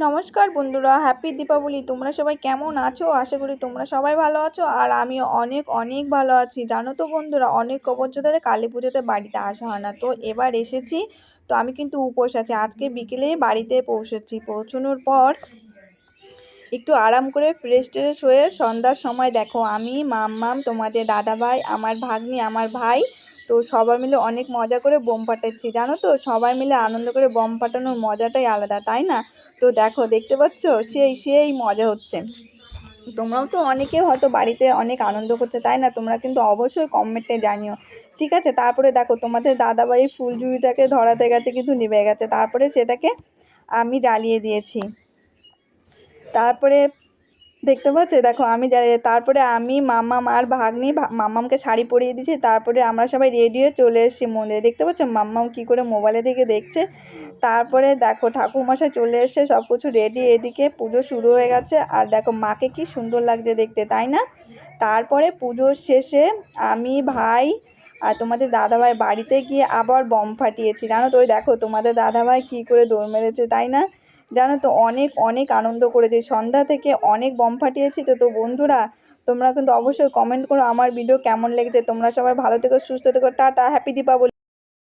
নমস্কার বন্ধুরা, হ্যাপি দীপাবলি। তোমরা সবাই কেমন আছো? আশা করি তোমরা সবাই ভালো আছো, আর আমিও অনেক অনেক ভালো আছি। জানো তো বন্ধুরা, অনেক বছর ধরে কালী পুজোতে বাড়িতে আসা হয় না, তো এবার এসেছি। তো আমি কিন্তু উপোস আছি, আজকে বিকেলেই বাড়িতে পৌঁছেছি। পৌঁছানোর পর একটু আরাম করে ফ্রেশ ট্রেশ হয়ে সন্ধ্যার সময় দেখো আমি, মাম্মাম, তোমাদের দাদাভাই, আমার ভাগ্নি, আমার ভাই, তো সবাই মিলে অনেক মজা করে বোম ফাটাচ্ছি। জানো তো, সবাই মিলে আনন্দ করে বোম ফাটানোর মজাটাই আলাদা, তাই না? তো দেখো, দেখতে পাচ্ছ, সেই সেই মজা হচ্ছে। তোমরাও তো অনেকে হয়তো বাড়িতে অনেক আনন্দ করছো, তাই না? তোমরা কিন্তু অবশ্যই কমেন্টে জানিও, ঠিক আছে? তারপরে দেখো, তোমাদের দাদাভাই ফুলঝুরিটাকে ধরাতে গেছে, কিন্তু নিভে গেছে। তারপরে সেটাকে আমি জ্বালিয়ে দিয়েছি। তারপরে দেখতে পাচ্ছ, দেখো আমি তারপরে আমি, মাম্মাম আর ভাগ্নি, মাম্মামকে শাড়ি পরিয়ে দিয়েছি। তারপরে আমরা সবাই রেডি হয়ে চলে এসেছি মন্দিরে। দেখতে পাচ্ছ মাম্মাম কী করে মোবাইলে থেকে দেখছে। তারপরে দেখো ঠাকুরমশাই চলে এসে সব কিছু রেডি, এদিকে পুজো শুরু হয়ে গেছে। আর দেখো মাকে কি সুন্দর লাগছে দেখতে, তাই না? তারপরে পুজোর শেষে আমি, ভাই আর তোমাদের দাদাভাই বাড়িতে গিয়ে আবার বম ফাটিয়েছি। জানো তো, ওই দেখো তোমাদের দাদাভাই কী করে দৌড় মেরেছে, তাই না? জানো তো, অনেক অনেক আনন্দ করেছি, সন্ধ্যা থেকে অনেক বম ফাটিয়েছি। তো বন্ধুরা, তোমরা কিন্তু অবশ্যই কমেন্ট করো আমার ভিডিও কেমন লেগেছে। তোমরা সবাই ভালো থেকো, সুস্থ থেকো, টাটা, হ্যাপি দীপাবলি।